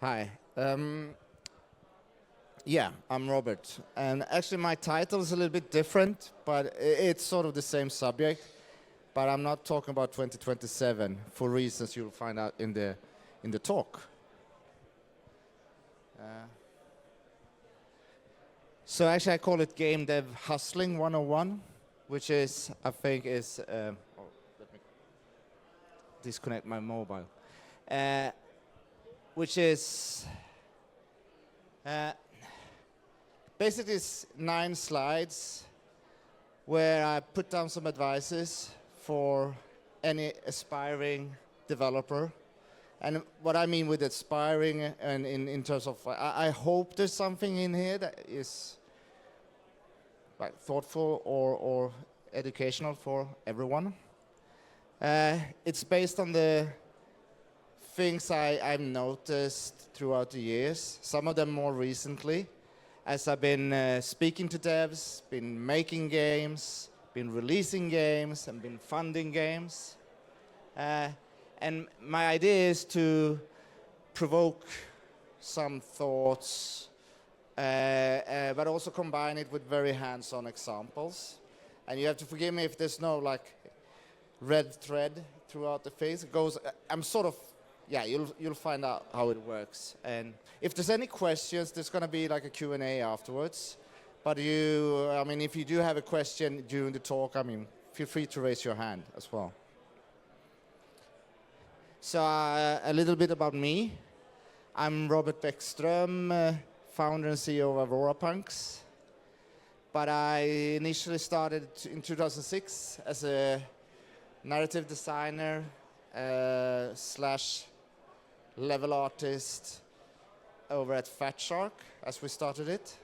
Hi. Yeah, I'm Robert. And actually my title is a little bit different, but it's sort of the same subject. But I'm not talking about 2027 for reasons you'll find out in the talk. So actually I call it Game Dev Hustling 101, which is, I think is, let me disconnect my mobile. Which is basically it's 9 slides where I put down some advices for any aspiring developer. And what I mean with aspiring and in terms of, I hope there's something in here that is like thoughtful or educational for everyone. It's based on the things I've noticed throughout the years, some of them more recently, as I've been speaking to devs, been making games, been releasing games, and been funding games. And my idea is to provoke some thoughts, but also combine it with very hands-on examples. And you have to forgive me if there's no like red thread throughout the phase. It goes, I'm sort of, yeah, you'll find out how it works. And if there's any questions, there's going to be like a Q&A afterwards. But I mean, if you do have a question during the talk, I mean, feel free to raise your hand as well. So a little bit about me. I'm Robert Bäckström, founder and CEO of AuroraPunks. But I initially started in 2006 as a narrative designer slash level artist over at Fat Shark as we started it.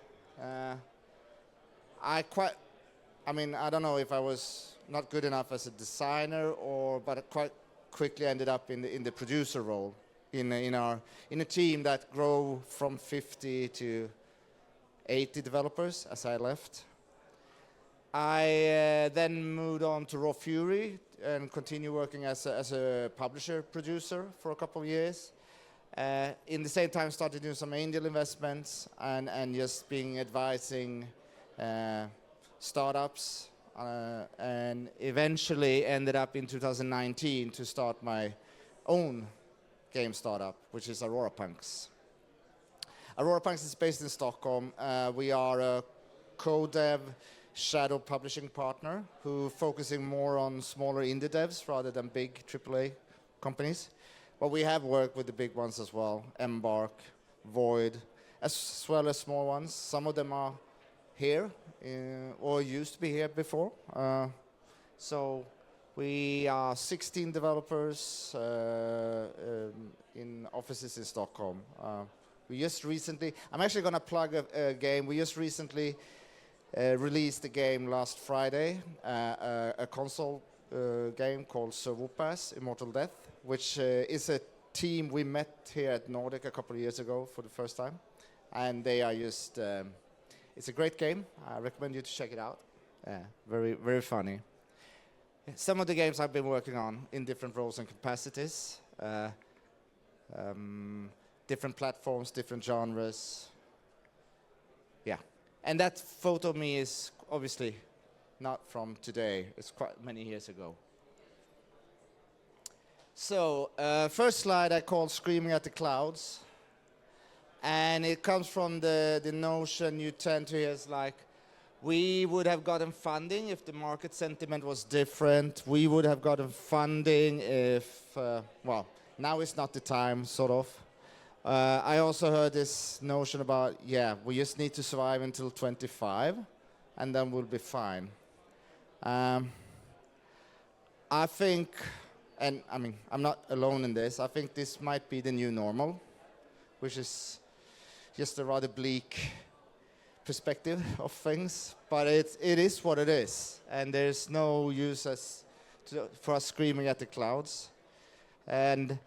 I don't know if I was not good enough as a designer but I quite quickly ended up in the producer role in a team that grew from 50 to 80 developers as I left. I then moved on to Raw Fury and continued working as a publisher producer for a couple of years. In the same time started doing some angel investments and just being advising startups and eventually ended up in 2019 to start my own game startup, which is AuroraPunks. AuroraPunks is based in Stockholm. We are a co-dev shadow publishing partner who focusing more on smaller indie devs rather than big AAA companies. But we have worked with the big ones as well, Embark, Void, as well as small ones. Some of them are here or used to be here before. So we are 16 developers in offices in Stockholm. We just recently, I'm actually going to plug a game. We just recently released a game last Friday, a console game called Servopass, Immortal Death, which is a team we met here at Nordic a couple of years ago for the first time. And they are just, it's a great game. I recommend you to check it out. Very, very funny. Some of the games I've been working on in different roles and capacities. Different platforms, different genres. Yeah. And that photo of me is obviously not from today. It's quite many years ago. So, first slide I call Screaming at the Clouds. And it comes from the notion you tend to hear is like, we would have gotten funding if the market sentiment was different. We would have gotten funding if, well, now is not the time, sort of. I also heard this notion about, yeah, we just need to survive until 25, and then we'll be fine. I think, and I mean, I'm not alone in this, I think this might be the new normal, which is just a rather bleak perspective of things, but it is what it is, and there's no use for us screaming at the clouds. And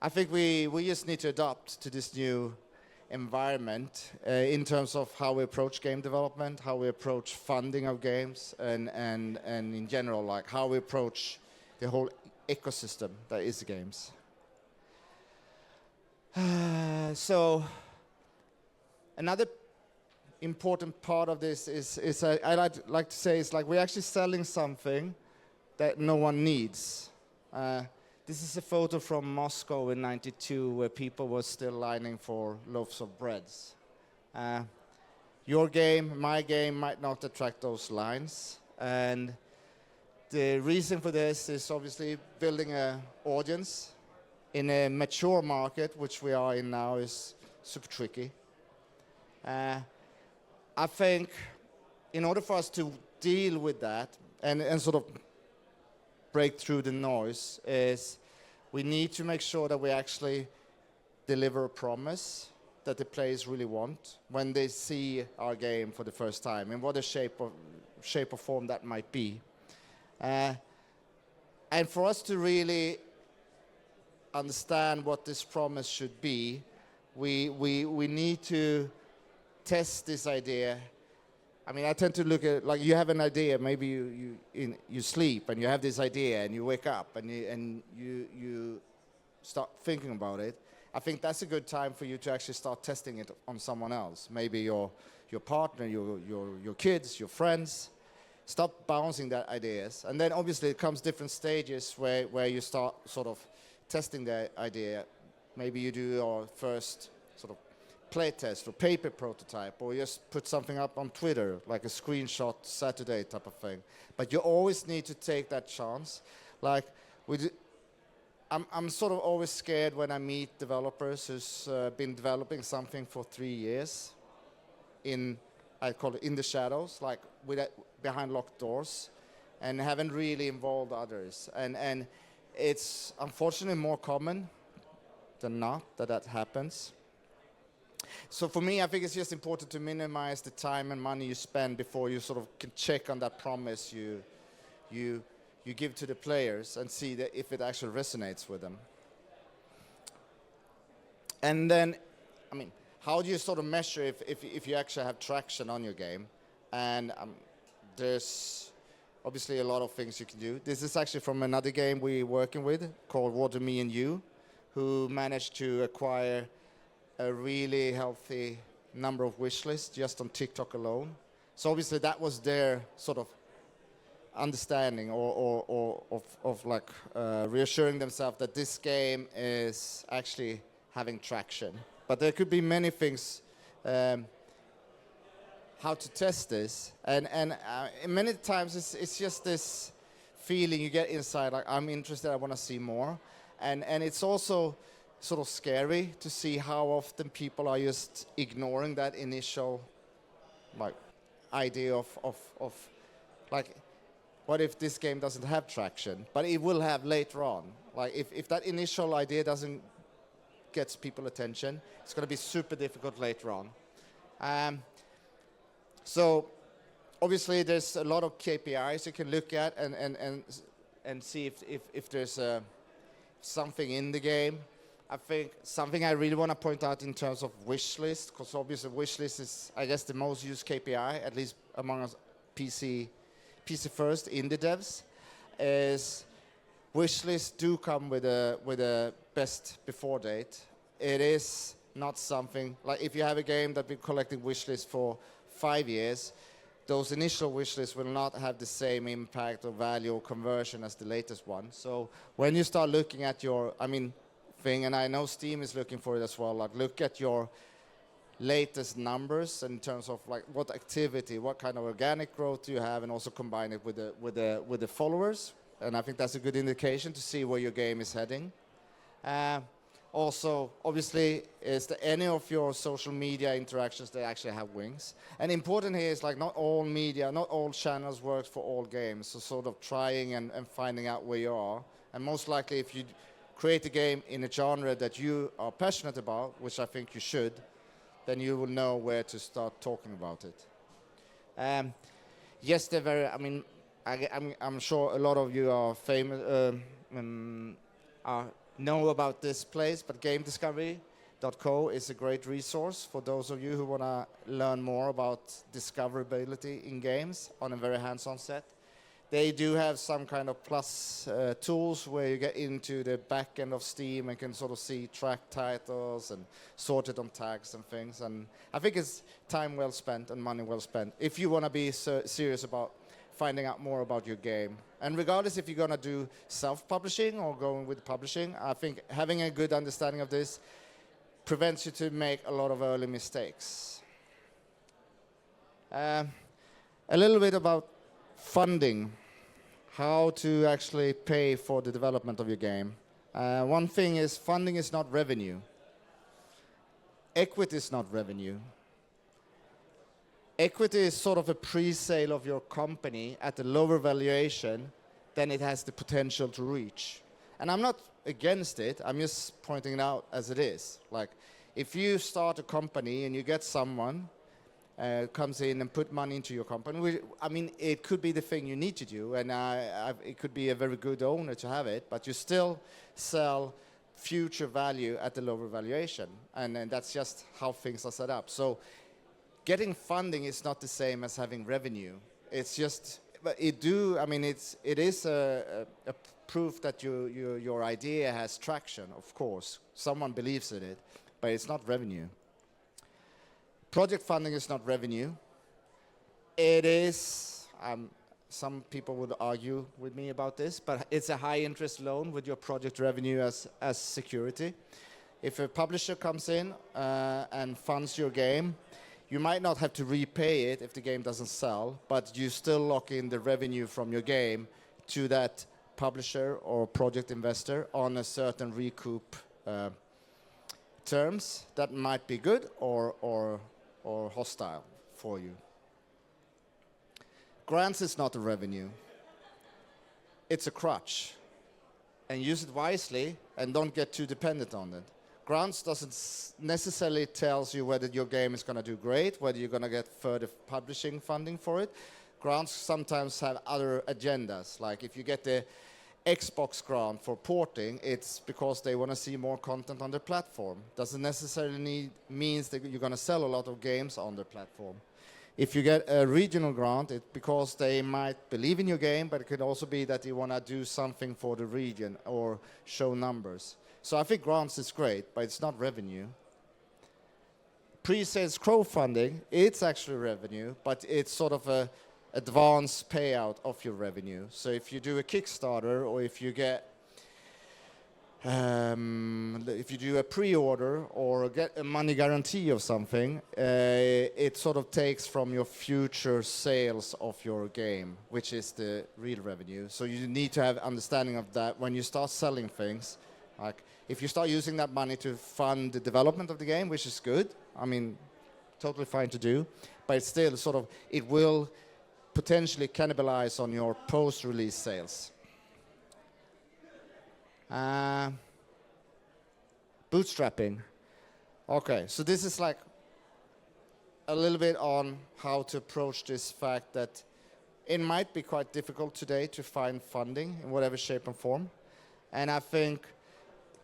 I think we just need to adapt to this new environment in terms of how we approach game development, how we approach funding of games, and in general, like how we approach the whole ecosystem that is games. So another important part of this is I like to say it's like we're actually selling something that no one needs. This is a photo from Moscow in '92 where people were still lining for loaves of breads. Your game, my game might not attract those lines. And the reason for this is obviously building an audience in a mature market, which we are in now, is super tricky. I think in order for us to deal with that and sort of break through the noise is we need to make sure that we actually deliver a promise that the players really want when they see our game for the first time, in what a shape or form that might be. And for us to really understand what this promise should be, we need to test this idea. I mean, I tend to look at, like, you have an idea, maybe you sleep and you have this idea and you wake up and you start thinking about it. I think that's a good time for you to actually start testing it on someone else, maybe your partner, your kids, your friends. Stop bouncing that ideas. And then obviously it comes different stages where you start sort of testing the idea. Maybe you do your first sort of play test or paper prototype, or just put something up on Twitter, like a screenshot Saturday type of thing. But you always need to take that chance. Like, I'm sort of always scared when I meet developers who's been developing something for 3 years I call it in the shadows, like behind locked doors, and haven't really involved others. And it's unfortunately more common than not that happens. So for me, I think it's just important to minimize the time and money you spend before you sort of can check on that promise you give to the players and see that if it actually resonates with them. And then, I mean, how do you sort of measure if you actually have traction on your game? And there's obviously a lot of things you can do. This is actually from another game we're working with called Water Me and You, who managed to acquire a really healthy number of wish lists just on TikTok alone. So obviously that was their sort of understanding of like reassuring themselves that this game is actually having traction. But there could be many things how to test this, and many times it's just this feeling you get inside, like, I'm interested, I want to see more, and it's also sort of scary to see how often people are just ignoring that initial like idea of like, what if this game doesn't have traction, but it will have later on. Like if that initial idea doesn't get people's attention, it's going to be super difficult later on. So obviously there's a lot of KPIs you can look at and see if there's something in the game. I think something I really want to point out in terms of wish list, because obviously wish list is, I guess, the most used KPI, at least among us PC first indie devs, is wish lists do come with a best before date. It is not something like, if you have a game that been collecting wish lists for 5 years, those initial wish lists will not have the same impact or value or conversion as the latest one. So when you start looking at your, thing, and I know Steam is looking for it as well, like, look at your latest numbers in terms of like what activity, what kind of organic growth do you have, and also combine it with the followers. And I think that's a good indication to see where your game is heading. Also, obviously, is there any of your social media interactions that actually have wings? And important here is, like, not all media, not all channels work for all games. So sort of trying and finding out where you are. And most likely, if you create a game in a genre that you are passionate about, which I think you should, then you will know where to start talking about it. Yes, they're very, I'm sure a lot of you are famous, know about this place, but GameDiscovery.co is a great resource for those of you who want to learn more about discoverability in games on a very hands-on set. They do have some kind of plus tools where you get into the back end of Steam and can sort of see track titles and sort it on tags and things. And I think it's time well spent and money well spent if you want to be serious about finding out more about your game. And regardless if you're going to do self-publishing or going with publishing, I think having a good understanding of this prevents you to make a lot of early mistakes. A little bit about funding, how to actually pay for the development of your game. One thing is funding is not revenue. Equity is not revenue. Equity is sort of a pre-sale of your company at a lower valuation than it has the potential to reach. And I'm not against it, I'm just pointing it out as it is. Like, if you start a company and you get someone comes in and put money into your company, I mean, it could be the thing you need to do, and it could be a very good owner to have it, but you still sell future value at a lower valuation, and that's just how things are set up. So getting funding is not the same as having revenue. It's just, but it is a proof that your idea has traction, of course. Someone believes in it, but it's not revenue. Project funding is not revenue. It is, some people would argue with me about this, but it's a high interest loan with your project revenue as security. If a publisher comes in and funds your game, you might not have to repay it if the game doesn't sell, but you still lock in the revenue from your game to that publisher or project investor on a certain recoup terms that might be good or hostile for you. Grants is not a revenue. It's a crutch. And use it wisely and don't get too dependent on it. Grants doesn't necessarily tells you whether your game is going to do great, whether you're going to get further publishing funding for it. Grants sometimes have other agendas. Like if you get the Xbox grant for porting, it's because they want to see more content on their platform. Doesn't necessarily means that you're going to sell a lot of games on their platform. If you get a regional grant, it's because they might believe in your game, but it could also be that you want to do something for the region or show numbers. So I think grants is great, but it's not revenue. Pre-sales crowdfunding, it's actually revenue, but it's sort of a advance payout of your revenue. So if you do a Kickstarter or if you get if you do a pre-order or get a money guarantee of something, it sort of takes from your future sales of your game, which is the real revenue. So you need to have understanding of that when you start selling things. Like if you start using that money to fund the development of the game, which is good, I mean, totally fine to do, but it's still sort of, it will potentially cannibalize on your post-release sales. Bootstrapping. Okay, so this is like a little bit on how to approach this fact that it might be quite difficult today to find funding in whatever shape and form. And I think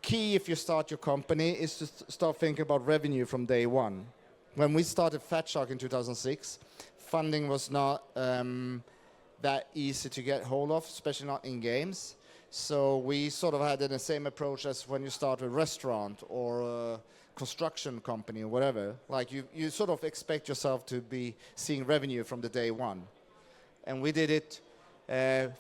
key if you start your company is to start thinking about revenue from day one. When we started Fat Shark in 2006, funding was not that easy to get hold of, especially not in games. So we sort of had the same approach as when you start a restaurant or a construction company or whatever. Like you sort of expect yourself to be seeing revenue from the day one. And we did it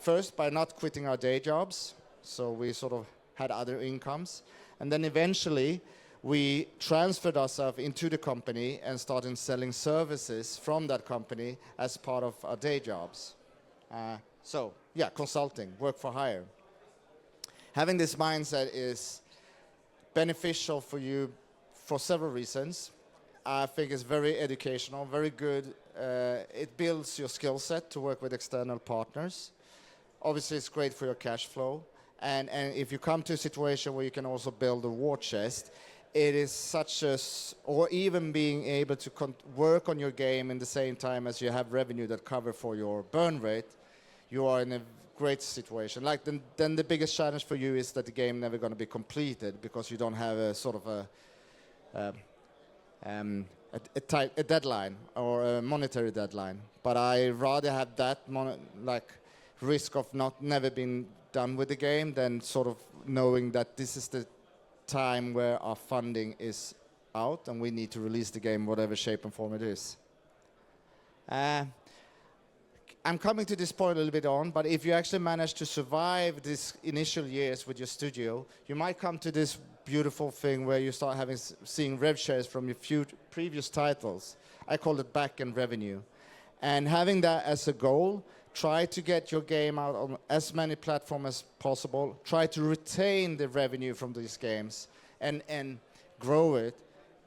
first by not quitting our day jobs. So we sort of had other incomes. And then eventually we transferred ourselves into the company and started selling services from that company as part of our day jobs. So, yeah, consulting, work for hire. Having this mindset is beneficial for you for several reasons. I think it's very educational, very good. It builds your skill set to work with external partners. Obviously, it's great for your cash flow. And if you come to a situation where you can also build a war chest, it is such a, or even being able to work on your game in the same time as you have revenue that cover for your burn rate, you are in a great situation. Like then the biggest challenge for you is that the game never going to be completed because you don't have a sort of a deadline or a monetary deadline. But I rather have that risk of not never being done with the game than sort of knowing that this is the time where our funding is out and we need to release the game whatever shape and form it is. I'm coming to this point a little bit on, but if you actually manage to survive these initial years with your studio, you might come to this beautiful thing where you start seeing rev shares from your previous titles. I call it back-end revenue. And having that as a goal, try to get your game out on as many platforms as possible. Try to retain the revenue from these games and grow it.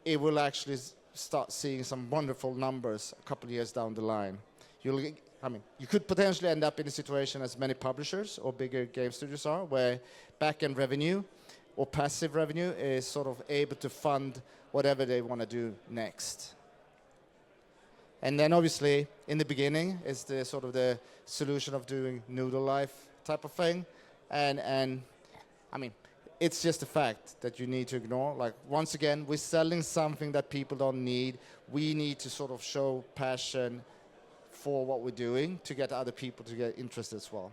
It will actually start seeing some wonderful numbers a couple of years down the line. You could potentially end up in a situation as many publishers or bigger game studios are, where back-end revenue or passive revenue is sort of able to fund whatever they want to do next. And then obviously, in the beginning, is the sort of the solution of doing noodle life type of thing. And I mean, it's just a fact that you need to ignore. Like, once again, we're selling something that people don't need. We need to sort of show passion for what we're doing to get other people to get interested as well.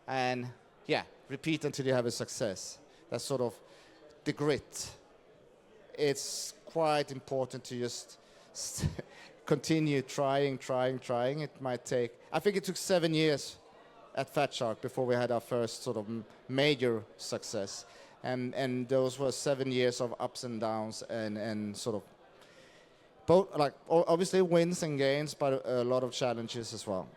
And yeah, repeat until you have a success. That's sort of the grit. It's quite important to just continue trying. It might take, I think it took 7 years at Fat Shark before we had our first sort of major success. And those were 7 years of ups and downs and sort of both, like, obviously wins and gains, but a lot of challenges as well.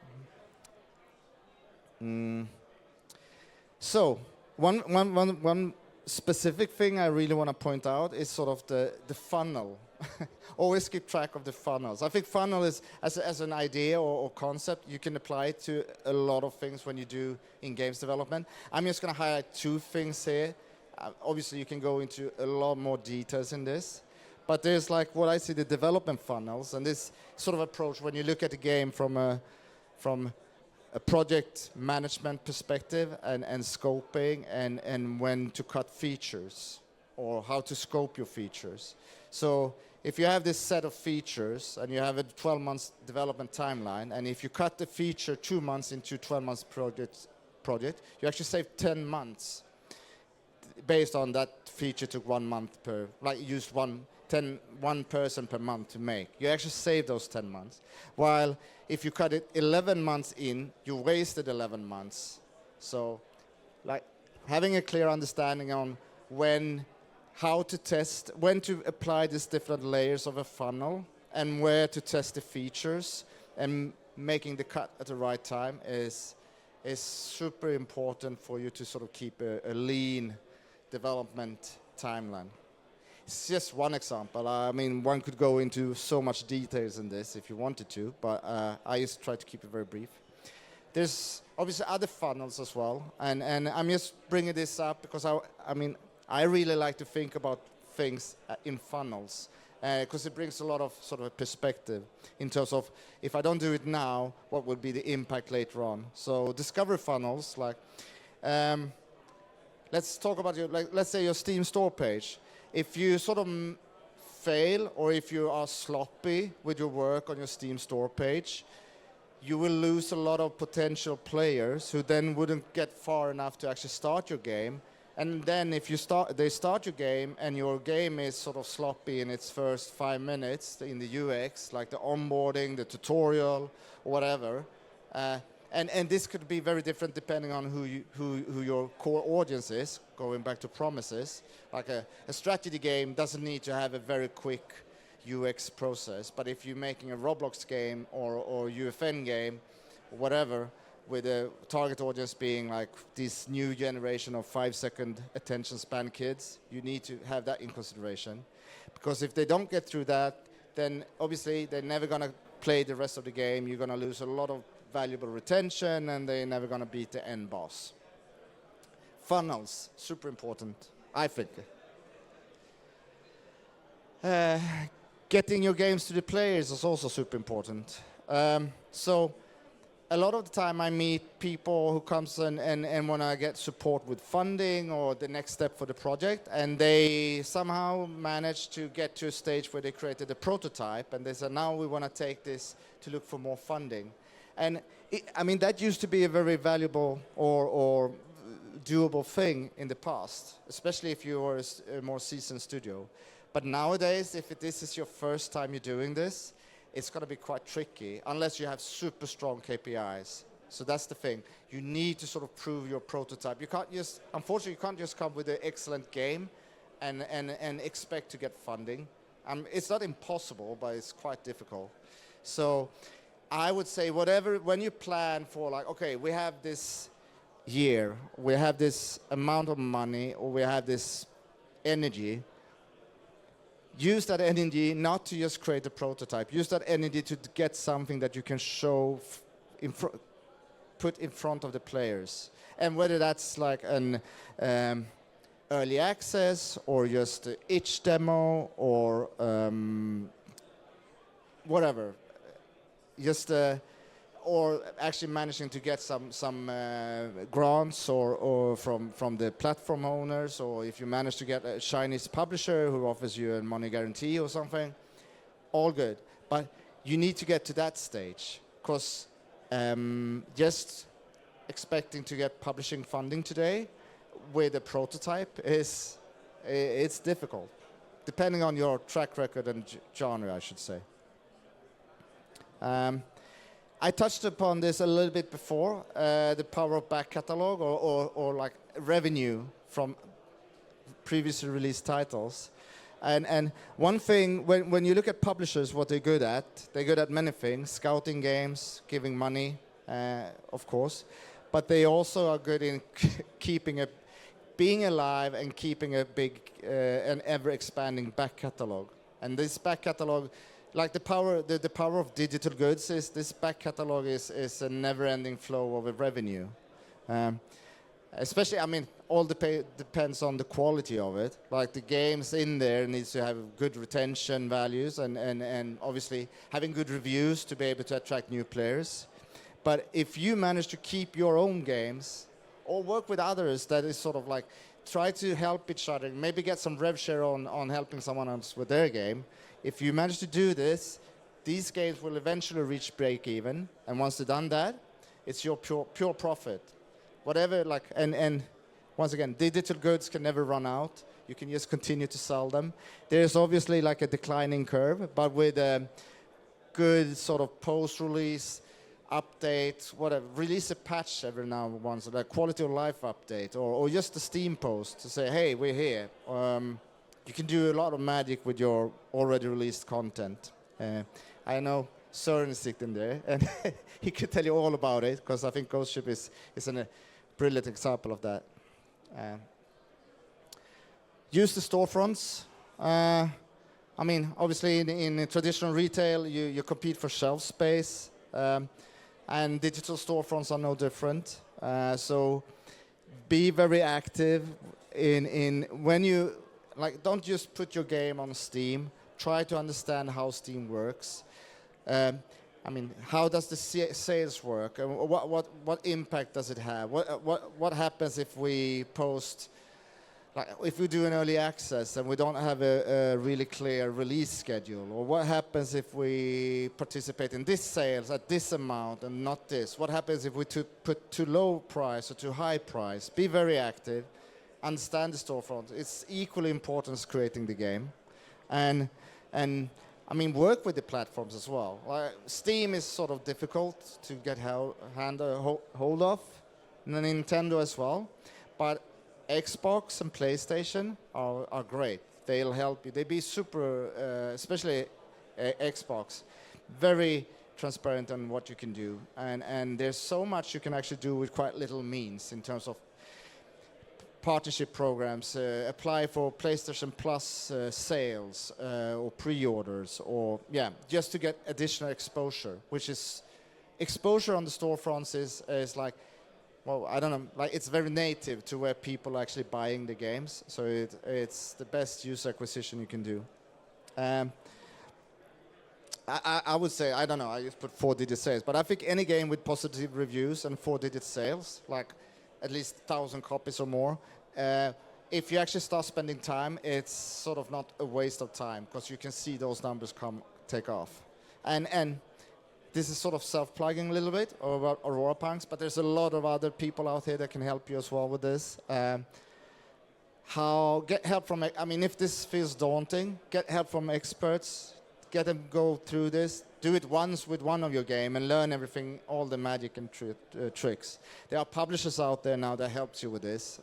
So one specific thing I really want to point out is sort of the funnel. Always keep track of the funnels. I think funnel is, as an idea or concept, you can apply it to a lot of things when you do in games development. I'm just going to highlight 2 things here. Obviously, you can go into a lot more details in this. But there's, like, what I see, the development funnels, and this sort of approach when you look at the game from a project management perspective and scoping and when to cut features or how to scope your features. So if you have this set of features and you have a 12-month development timeline, and if you cut the feature 2 months into 12 months project, you actually save 10 months based on that feature took 1 month per, like, used one person per month to make. You actually save those 10 months. While if you cut it 11 months in, you wasted 11 months. So, like, having a clear understanding on how to test, when to apply these different layers of a funnel and where to test the features and making the cut at the right time is super important for you to sort of keep a lean development timeline. It's just one example. I mean, one could go into so much details in this if you wanted to, but I just try to keep it very brief. There's obviously other funnels as well, and I'm just bringing this up because I really like to think about things in funnels because it brings a lot of sort of a perspective in terms of, if I don't do it now, what would be the impact later on. So discovery funnels, like, let's talk about let's say your Steam store page. If you sort of fail or if you are sloppy with your work on your Steam store page, you will lose a lot of potential players who then wouldn't get far enough to actually start your game. And then if they start your game and your game is sort of sloppy in its first 5 minutes in the UX, like the onboarding, the tutorial, or whatever, and this could be very different depending on who your core audience is, going back to promises. Like a strategy game doesn't need to have a very quick UX process, but if you're making a Roblox game or UFN game, or whatever, with a target audience being like this new generation of 5-second attention span kids, you need to have that in consideration. Because if they don't get through that, then obviously they're never going to play the rest of the game. You're going to lose a lot of valuable retention, and they're never going to beat the end boss. Funnels, super important, I think. Getting your games to the players is also super important. So a lot of the time I meet people who comes and want to get support with funding or the next step for the project, and they somehow manage to get to a stage where they created a prototype, and they said, now we want to take this to look for more funding. And I mean, that used to be a very valuable or doable thing in the past, especially if you were a more seasoned studio. But nowadays, if this is your first time you're doing this, it's going to be quite tricky unless you have super strong KPIs. So that's the thing. You need to sort of prove your prototype. You can't just, unfortunately, you can't just come with an excellent game and expect to get funding. It's not impossible, but it's quite difficult. So I would say when you plan for like, okay, we have this year, we have this amount of money, or we have this energy, use that energy not to just create a prototype. Use that energy to get something that you can show, put in front of the players. And whether that's like an early access or just an itch demo or whatever, just or actually managing to get some grants or from the platform owners, or if you manage to get a Chinese publisher who offers you a money guarantee or something, all good. But you need to get to that stage, because just expecting to get publishing funding today with a prototype it's difficult, depending on your track record and genre, I should say. I touched upon this a little bit before, the power of back catalog or like revenue from previously released titles. And one thing, when you look at publishers, what they're good at many things, scouting games, giving money, of course, but they also are good in being alive and keeping a big and ever-expanding back catalog. And this back catalog, like the power of digital goods is this back catalog is a never-ending flow of revenue. Especially, I mean, all depends on the quality of it. Like the games in there needs to have good retention values and obviously having good reviews to be able to attract new players. But if you manage to keep your own games or work with others, that is sort of like try to help each other, maybe get some rev share on helping someone else with their game. If you manage to do this, these games will eventually reach break even, and once they've done that, it's your pure profit. Whatever, like, and once again, digital goods can never run out. You can just continue to sell them. There's obviously like a declining curve, but with a good sort of post-release update, whatever, release a patch every now and once, a quality of life update, or just a Steam post to say, hey, we're here. You can do a lot of magic with your already released content. I know Søren is sitting there, and he could tell you all about it, because I think Ghost Ship is a brilliant example of that. Use the storefronts. I mean, obviously in traditional retail, you compete for shelf space, and digital storefronts are no different. So be very active in when you, like, don't just put your game on Steam. Try to understand how Steam works. I mean, how does the sales work? What impact does it have? What happens if we post, like, if we do an early access and we don't have a really clear release schedule? Or what happens if we participate in this sales at this amount and not this? What happens if we put too low price or too high price? Be very active. Understand the storefront. It's equally important as creating the game. And I mean, work with the platforms as well. Like, Steam is sort of difficult to get hold of, and Nintendo as well. But Xbox and PlayStation are great. They'll help you. They'll be super, especially Xbox, very transparent on what you can do. And there's so much you can actually do with quite little means in terms of partnership programs, apply for PlayStation Plus sales or pre-orders, or just to get additional exposure, which is exposure on the storefronts is like, well, I don't know, like, it's very native to where people are actually buying the games, so it's the best user acquisition you can do. I would say, I don't know, I just put 4-digit sales, but I think any game with positive reviews and 4-digit sales, like at least 1,000 copies or more, if you actually start spending time, it's sort of not a waste of time, because you can see those numbers take off. And this is sort of self-plugging a little bit about Aurora Punks, but there's a lot of other people out here that can help you as well with this. Get help from, I mean, if this feels daunting, get help from experts, get them go through this, do it once with one of your game and learn everything, all the magic and tricks. There are publishers out there now that helps you with this.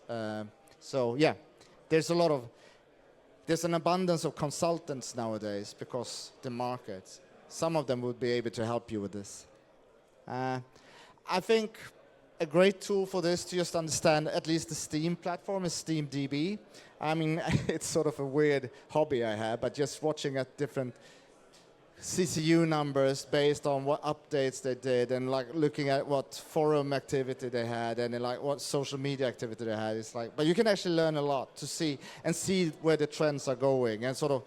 So yeah, there's an abundance of consultants nowadays because the market, some of them would be able to help you with this. I think a great tool for this to just understand at least the Steam platform is SteamDB. I mean, it's sort of a weird hobby I have, but just watching at different CCU numbers based on what updates they did and like looking at what forum activity they had and then like what social media activity they had. It's like, but you can actually learn a lot to see where the trends are going and sort of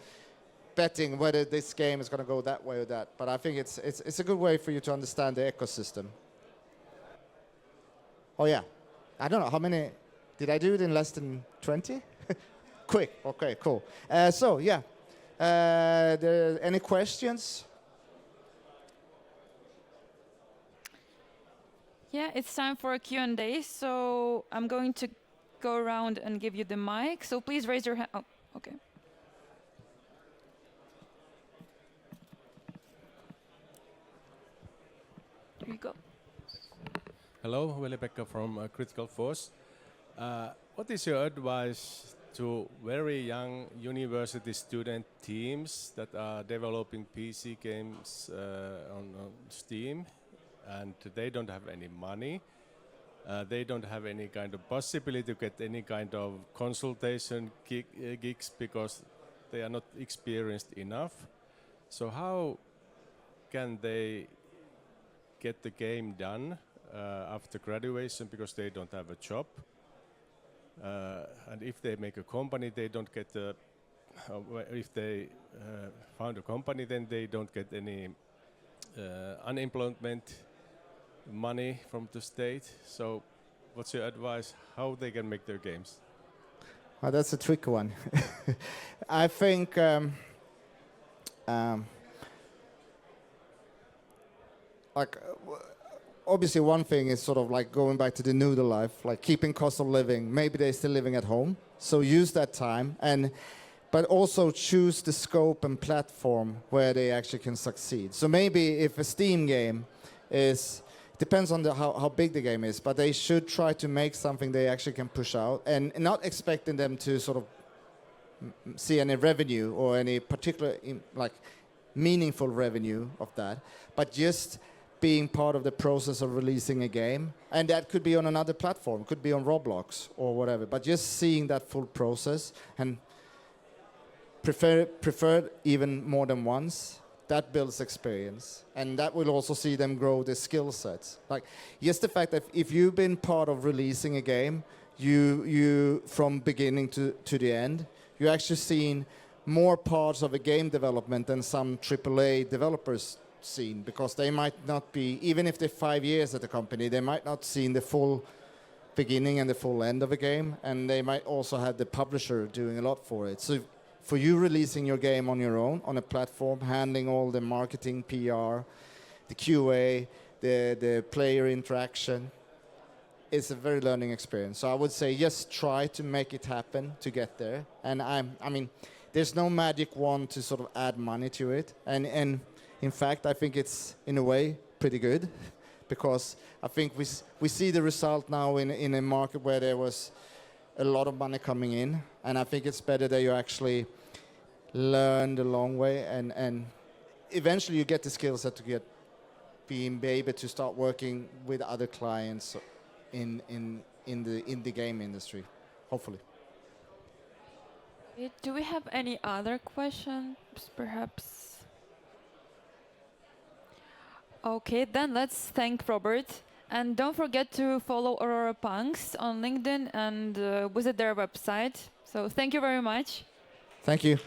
betting whether this game is going to go that way or that. But I think it's a good way for you to understand the ecosystem. Oh yeah, I don't know how many, did I do it in less than 20? Quick, okay, cool. So yeah, any questions? Yeah, it's time for a Q&A, so I'm going to go around and give you the mic, so please raise your hand. Oh, okay. Here you go. Hello, Veli-Pekka from Critical Force. What is your advice to very young university student teams that are developing PC games on Steam and they don't have any money? They don't have any kind of possibility to get any kind of consultation gigs because they are not experienced enough. So how can they get the game done after graduation because they don't have a job? And if they make a company, they don't get if they found a company, then they don't get any unemployment money from the state. So what's your advice how they can make their games? Well, that's a tricky one. I think obviously one thing is sort of like going back to the noodle life, like keeping cost of living. Maybe they're still living at home, so use that time, but also choose the scope and platform where they actually can succeed. So maybe if a Steam game is, depends on how big the game is, but they should try to make something they actually can push out and not expecting them to sort of see any revenue or any particular like meaningful revenue of that, but just being part of the process of releasing a game. And that could be on another platform, could be on Roblox or whatever, but just seeing that full process and preferred even more than once, that builds experience. And that will also see them grow their skill sets. Like, just the fact that if you've been part of releasing a game, you from beginning to the end, you're actually seeing more parts of a game development than some AAA developers seen, because they might not be, even if they're 5 years at the company, they might not seen the full beginning and the full end of a game, and they might also have the publisher doing a lot for it. So for you releasing your game on your own, on a platform, handling all the marketing, PR, the QA, the player interaction, it's a very learning experience. So I would say just try to make it happen to get there. And I mean, there's no magic wand to sort of add money to it. And in fact, I think it's, in a way, pretty good, because I think we see the result now in a market where there was a lot of money coming in, and I think it's better that you actually learn the long way, and eventually you get the skill set to being able to start working with other clients in the game industry, hopefully. Do we have any other questions, perhaps? Okay, then let's thank Robert. And don't forget to follow Aurora Punks on LinkedIn and visit their website. So thank you very much. Thank you.